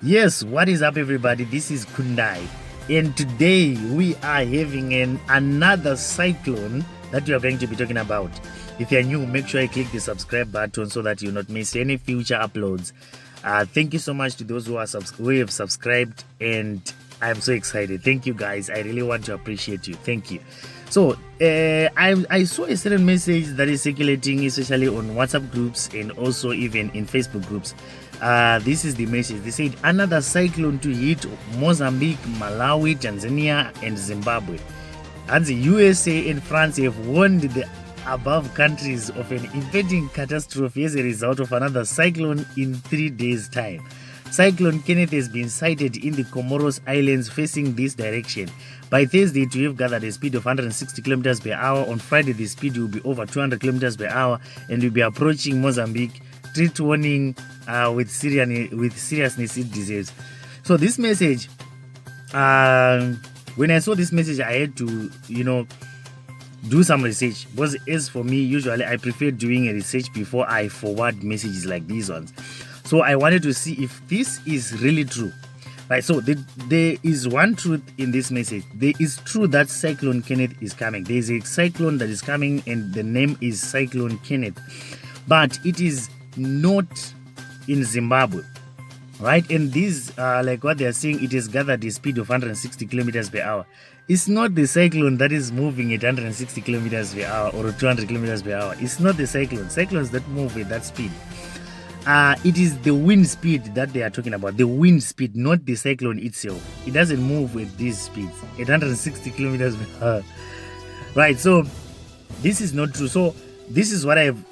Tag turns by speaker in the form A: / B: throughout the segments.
A: Yes, what is up, everybody? This is Kundai, and today we are having another cyclone that we are going to be talking about. If you're new, make sure you click the subscribe button so that you not miss any future uploads. Thank you so much to those who have subscribed, and I'm so excited. Thank you, guys. I really want to appreciate you. Thank you. So I saw a certain message that is circulating, especially on WhatsApp groups and also even in Facebook groups. This is the message. They said another cyclone to hit Mozambique, Malawi, Tanzania, and Zimbabwe. And the USA and France have warned the above countries of an impending catastrophe as a result of another cyclone in 3 days' time. Cyclone Kenneth has been sighted in the Comoros Islands facing this direction. By Thursday, it will have gathered a speed of 160 kilometers per hour. On Friday, the speed will be over 200 kilometers per hour and will be approaching Mozambique. Treat warning with seriousness it deserves. So this message, when I saw this message, I had to, do some research, because as for me, usually I prefer doing a research before I forward messages like these ones. So I wanted to see if this is really true. Right, so there is one truth in this message. There is true that Cyclone Kenneth is coming. There is a cyclone that is coming and the name is Cyclone Kenneth. But it is not in Zimbabwe. Right, and these like what they are saying, it has gathered a speed of 160 kilometers per hour. It's not the cyclone that is moving at 160 kilometers per hour or 200 kilometers per hour. It's not the cyclone. Cyclones that move at that speed. It is the wind speed that they are talking about. The wind speed, not the cyclone itself. It doesn't move with these speeds at 160 kilometers per hour. Right, so this is not true. So this is what I've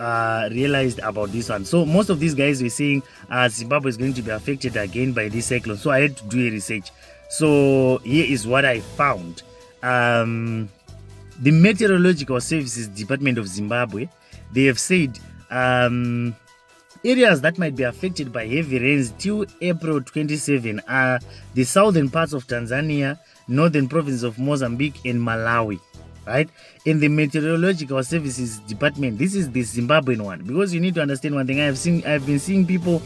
A: realized about this one. So most of these guys were saying Zimbabwe is going to be affected again by this cyclone. So I had to do a research. So here is what I found. The Meteorological Services Department of Zimbabwe, they have said areas that might be affected by heavy rains till April 27 are the southern parts of Tanzania, northern provinces of Mozambique, and Malawi. Right? In the Meteorological Services Department, this is the Zimbabwean one, because you need to understand one thing. I've been seeing people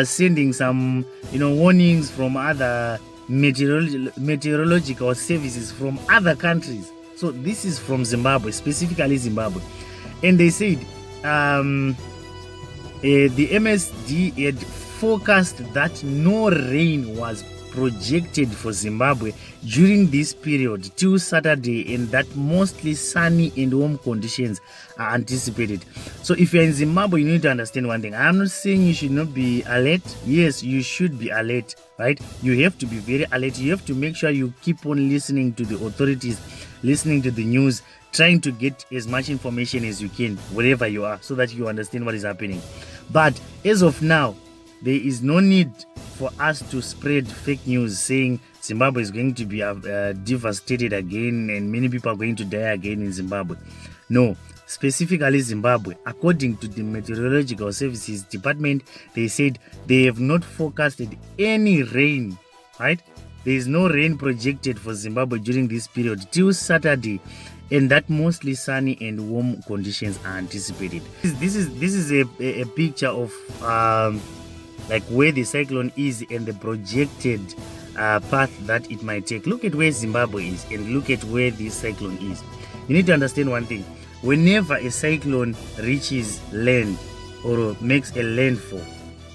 A: sending some warnings from other meteorological services from other countries. So this is from Zimbabwe, specifically Zimbabwe, and they said the MSD had forecast that no rain was projected for Zimbabwe during this period till Saturday, and that mostly sunny and warm conditions are anticipated. So if you're in Zimbabwe, you need to understand one thing. I'm not saying you should not be alert. Yes, you should be alert, right? You have to be very alert. You have to make sure you keep on listening to the authorities, listening to the news, trying to get as much information as you can wherever you are, so that you understand what is happening. But as of now, there is no need for us to spread fake news saying Zimbabwe is going to be devastated again and many people are going to die again in Zimbabwe. No, specifically Zimbabwe, according to the Meteorological Services Department, they said they have not forecasted any rain, right? There is no rain projected for Zimbabwe during this period till Saturday, and that mostly sunny and warm conditions are anticipated. This is a picture of like where the cyclone is and the projected path that it might take. Look at where Zimbabwe is and look at where this cyclone is. You need to understand one thing. Whenever a cyclone reaches land or makes a landfall,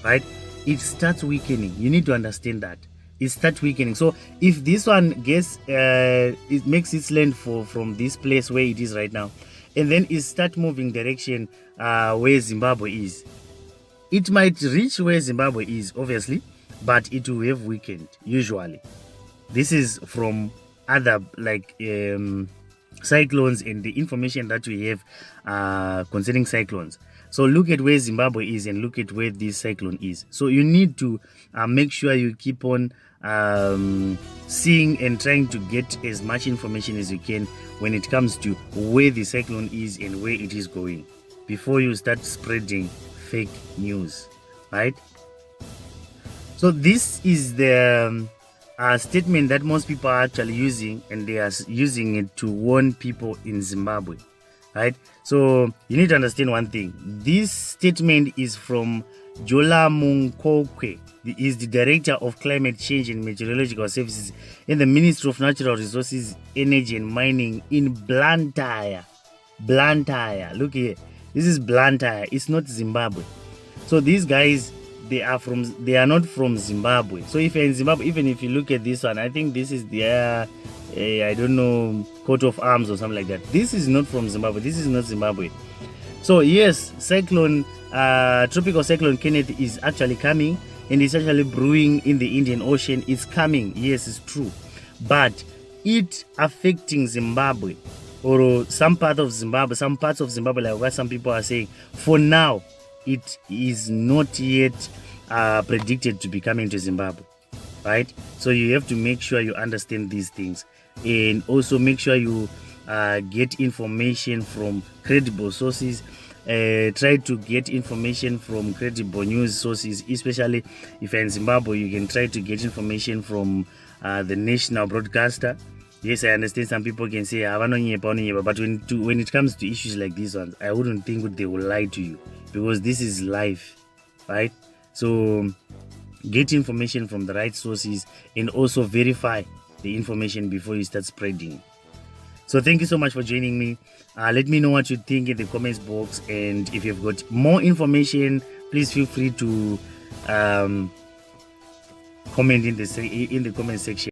A: right, it starts weakening. You need to understand that. It starts weakening. So if this one gets it makes its landfall from this place where it is right now, and then it starts moving direction where Zimbabwe is, it might reach where Zimbabwe is, obviously, but it will have weakened, usually. This is from other cyclones and the information that we have concerning cyclones. So look at where Zimbabwe is and look at where this cyclone is. So you need to make sure you keep on seeing and trying to get as much information as you can when it comes to where the cyclone is and where it is going before you start spreading fake news, right? So this is the statement that most people are actually using, and they are using it to warn people in Zimbabwe. right? So you need to understand one thing. This statement is from Jola Munkokwe. He is the Director of Climate Change and Meteorological Services in the Ministry of Natural Resources, Energy and Mining in Blantyre. Blantyre. Look here. This is Blantyre. It's not Zimbabwe. So these guys, they are not from Zimbabwe. So if you're in Zimbabwe, even if you look at this one, I think this is their I don't know, coat of arms or something like that. This is not from Zimbabwe. This is not Zimbabwe. So yes, tropical cyclone Kenneth is actually coming, and it's actually brewing in the Indian Ocean. It's coming. Yes, it's true. But it affecting Zimbabwe or some parts of Zimbabwe, like what some people are saying, for now, it is not yet predicted to be coming to Zimbabwe, right? So you have to make sure you understand these things, and also make sure you get information from credible sources. Try to get information from credible news sources, especially if you're in Zimbabwe. You can try to get information from the national broadcaster. Yes, I understand some people can say, but when it comes to issues like these ones, I wouldn't think they will lie to you, because this is life, right? So get information from the right sources, and also verify the information before you start spreading. So thank you so much for joining me. Let me know what you think in the comments box, and if you've got more information, please feel free to comment in the comment section.